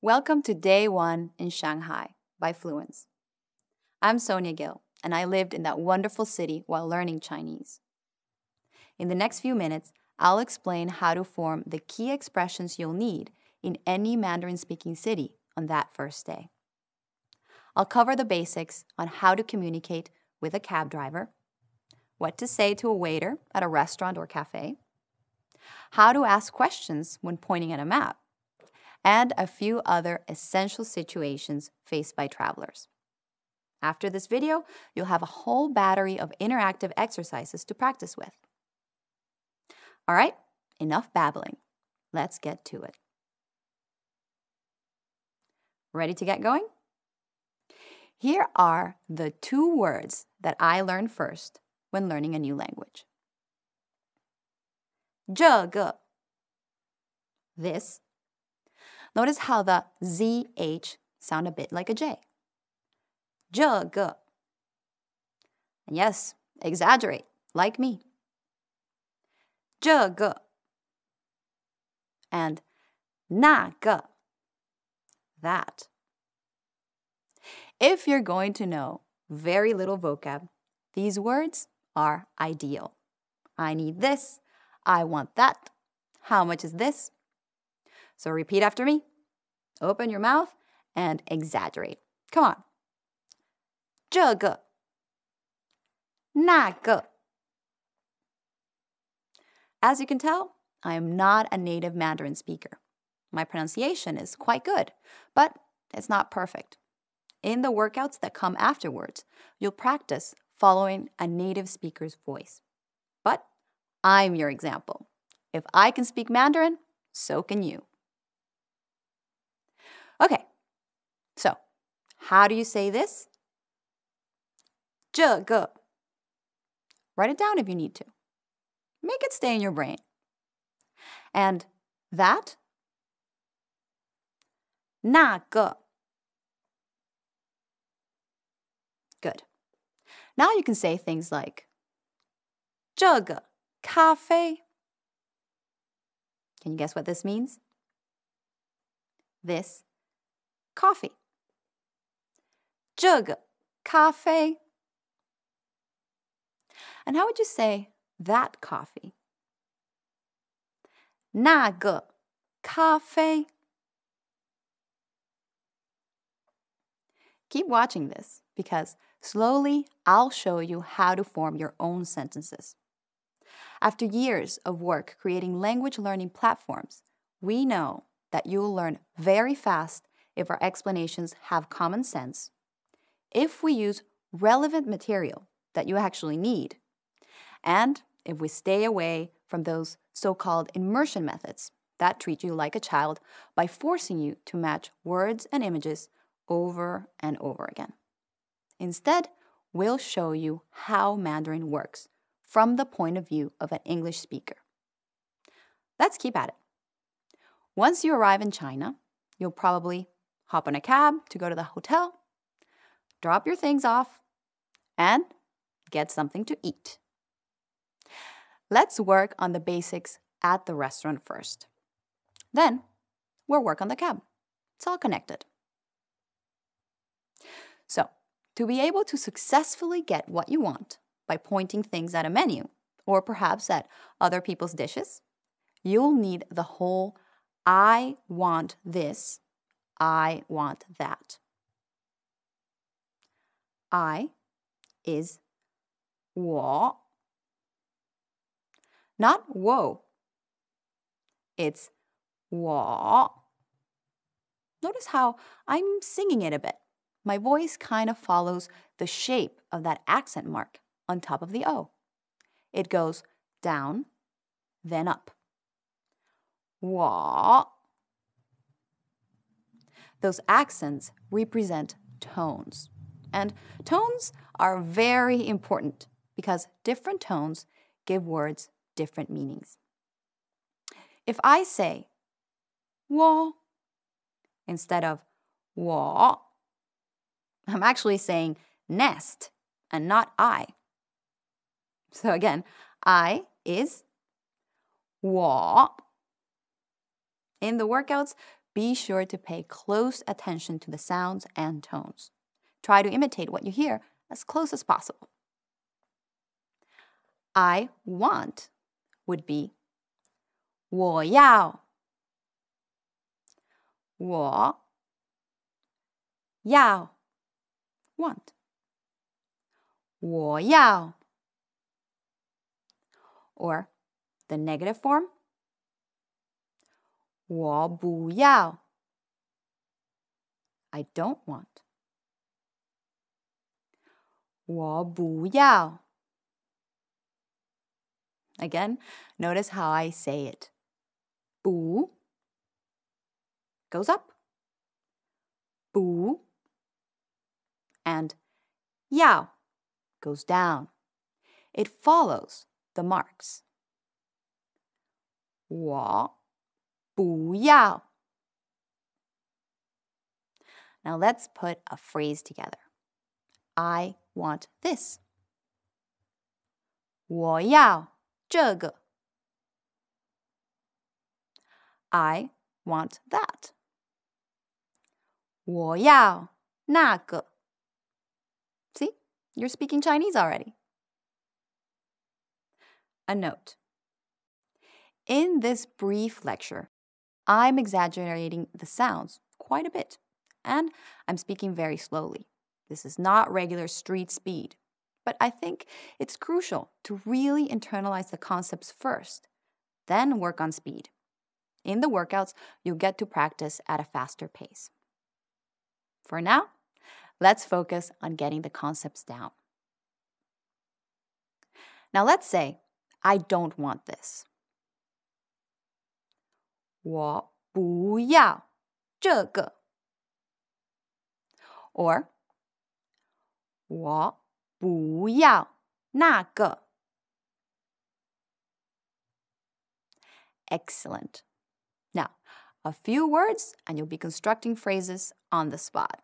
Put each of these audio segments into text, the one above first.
Welcome to Day 1 in Shanghai by Fluenz. I'm Sonia Gil, and I lived in that wonderful city while learning Chinese. In the next few minutes, I'll explain how to form the key expressions you'll need in any Mandarin-speaking city on that first day. I'll cover the basics on how to communicate with a cab driver, what to say to a waiter at a restaurant or cafe, how to ask questions when pointing at a map, and a few other essential situations faced by travelers. After this video, you'll have a whole battery of interactive exercises to practice with. All right, enough babbling. Let's get to it. Ready to get going? Here are the 2 words that I learned first when learning a new language. 这个 this. Notice how the ZH sound a bit like a J. 这个. And yes, exaggerate, like me. 这个. And 那个. That. If you're going to know very little vocab, these words are ideal. I need this. I want that. How much is this? So repeat after me. Open your mouth and exaggerate. Come on. 这个那个 As you can tell, I am not a native Mandarin speaker. My pronunciation is quite good, but it's not perfect. In the workouts that come afterwards, you'll practice following a native speaker's voice. But I'm your example. If I can speak Mandarin, so can you. Okay, so how do you say this? 这个 Write it down if you need to. Make it stay in your brain. And that? 那个 Good. Now you can say things like 这个咖啡 Can you guess what this means? This coffee. 这个咖啡 And how would you say that coffee? 那个咖啡 Keep watching this because slowly I'll show you how to form your own sentences. After years of work creating language learning platforms, we know that you'll learn very fast if our explanations have common sense, if we use relevant material that you actually need, and if we stay away from those so-called immersion methods that treat you like a child by forcing you to match words and images over and over again. Instead, we'll show you how Mandarin works from the point of view of an English speaker. Let's keep at it. Once you arrive in China, you'll probably hop on a cab to go to the hotel, drop your things off, and get something to eat. Let's work on the basics at the restaurant first. Then, we'll work on the cab. It's all connected. So, to be able to successfully get what you want by pointing things at a menu, or perhaps at other people's dishes, you'll need the whole I want this, I want that. I is 我, not 我. It's 我. Notice how I'm singing it a bit. My voice kind of follows the shape of that accent mark on top of the O. It goes down, then up. 我. Those accents represent tones. And tones are very important because different tones give words different meanings. If I say 我 instead of 我, I'm actually saying nest and not I. So again, I is 我. In the workouts, be sure to pay close attention to the sounds and tones. Try to imitate what you hear as close as possible. I want would be 我要我要 want 我要 or the negative form 我不要 I don't want 我不要 Again, notice how I say it. 不 goes up. 不 and 要 goes down. It follows the marks. 我不要 Now let's put a phrase together. I want this. 我要这个 I want that. 我要那个 See, you're speaking Chinese already. A note. In this brief lecture, I'm exaggerating the sounds quite a bit, and I'm speaking very slowly. This is not regular street speed, but I think it's crucial to really internalize the concepts first, then work on speed. In the workouts, you'll get to practice at a faster pace. For now, let's focus on getting the concepts down. Now let's say I don't want this. 我不要这个 or 我不要那个 Excellent. Now, a few words and you'll be constructing phrases on the spot.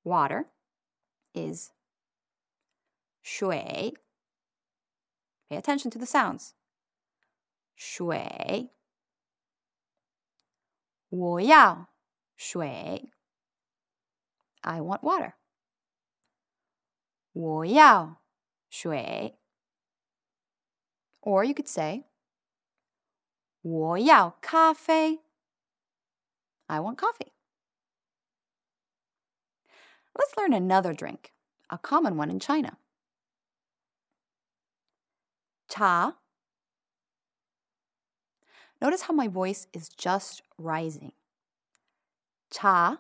Water is 水 Pay attention to the sounds. 水我要水 I want water. 我要水 Or you could say 我要咖啡 I want coffee. Let's learn another drink, a common one in China. 茶 Notice how my voice is just rising. 茶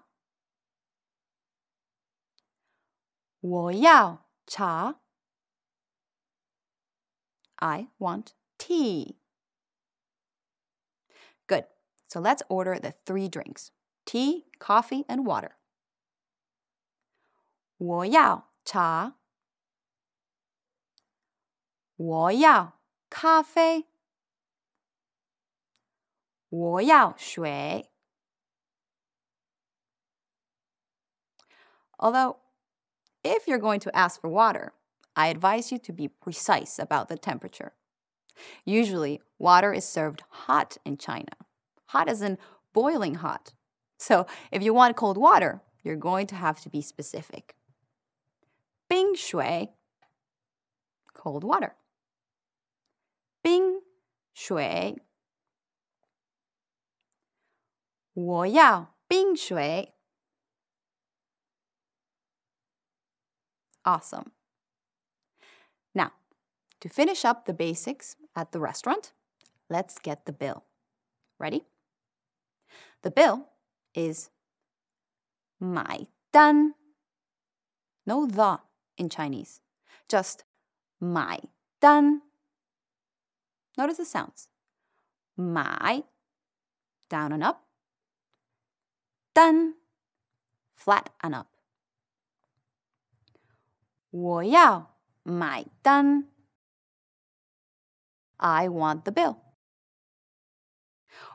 我要茶 I want tea. Good. So let's order the 3 drinks. Tea, coffee, and water. 我要茶我要咖啡我要水 Although, if you're going to ask for water, I advise you to be precise about the temperature. Usually, water is served hot in China. Hot as in boiling hot. So, if you want cold water, you're going to have to be specific. 冰水 cold water. 冰水我要冰水 Awesome. Now, to finish up the basics at the restaurant, let's get the bill. Ready? The bill is 买单 No the in Chinese. Just 买单 Notice the sounds. 买 down and up. 单 flat and up. 我要买单 I want the bill.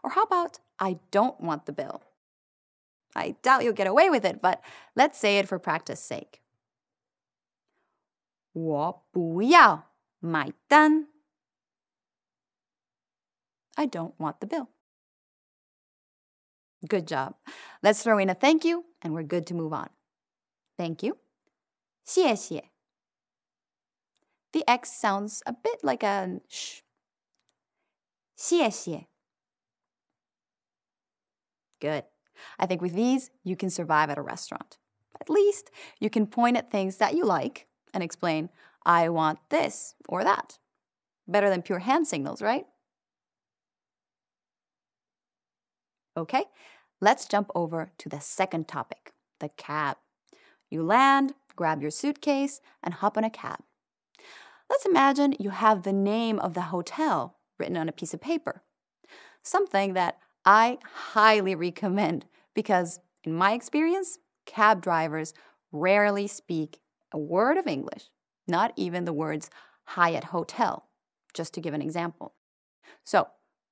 Or how about I don't want the bill? I doubt you'll get away with it, but let's say it for practice sake. 我不要买单 I don't want the bill. Good job. Let's throw in a thank you and we're good to move on. Thank you. 谢谢. The X sounds a bit like a sh. 谢谢. Good. I think with these, you can survive at a restaurant. At least you can point at things that you like and explain, I want this or that. Better than pure hand signals, right? Okay, let's jump over to the second topic, the cab. You land, grab your suitcase, and hop on a cab. Let's imagine you have the name of the hotel written on a piece of paper. Something that I highly recommend because, in my experience, cab drivers rarely speak a word of English, not even the words Hyatt Hotel, just to give an example. So,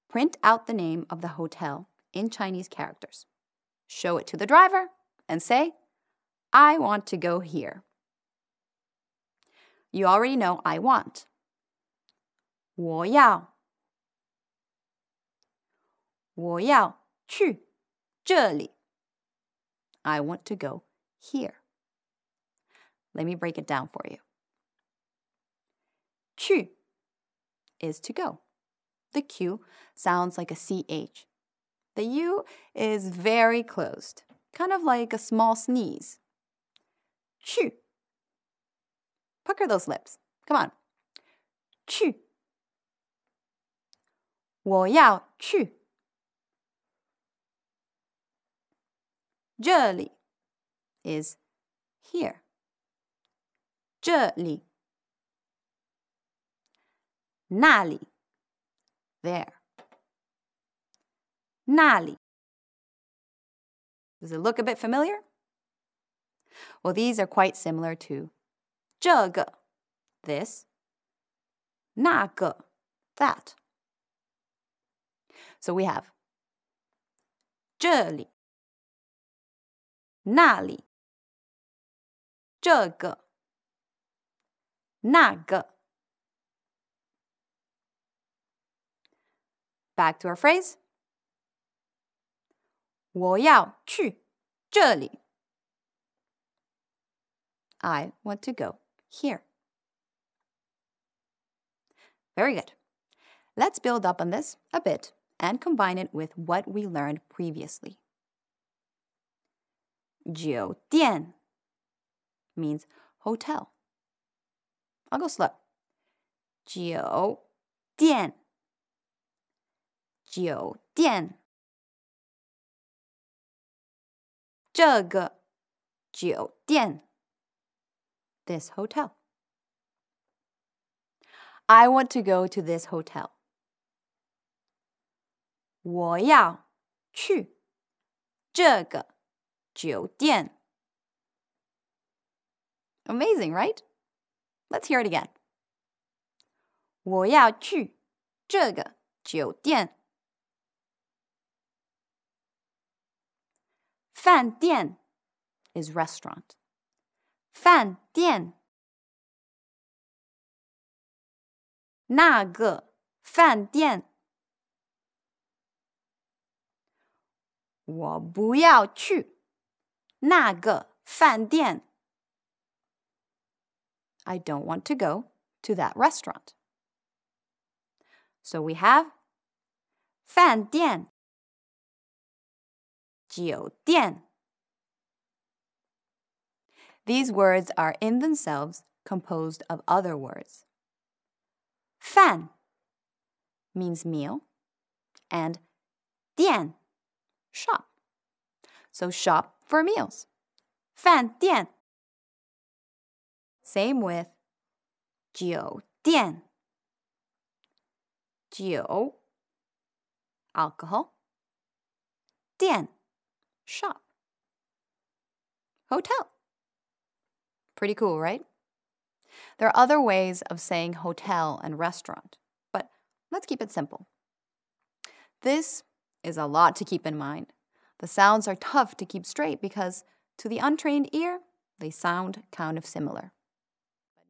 print out the name of the hotel in Chinese characters. Show it to the driver and say, I want to go here. You already know I want. 我要去这里. I want to go here. Let me break it down for you. 去 is to go. The Q sounds like a CH. The U is very closed, kind of like a small sneeze. 去. Pucker those lips. Come on. 去. 我要去这里 is here. 这里那里 there. 那里 Does it look a bit familiar? Well, these are quite similar to 这个 this, 那个 that. So we have 这里那里这个那个 Back to our phrase. 我要去这里 I want to go here. Very good. Let's build up on this a bit and combine it with what we learned previously. 酒店 means hotel. I'll go slow. 酒店酒店这个酒店 This hotel. I want to go to this hotel. 我要去这个酒店 Amazing, right? Let's hear it again. 我要去这个酒店饭店 is restaurant. 饭店那个饭店我不要去那个饭店 I don't want to go to that restaurant. So we have 饭店酒店 These words are in themselves composed of other words. 饭 means meal and 店 shop. So shop for meals. 饭店 Same with 酒店酒 alcohol 店 shop hotel. Pretty cool, right? There are other ways of saying hotel and restaurant, but let's keep it simple. This is a lot to keep in mind. The sounds are tough to keep straight because, to the untrained ear, they sound kind of similar.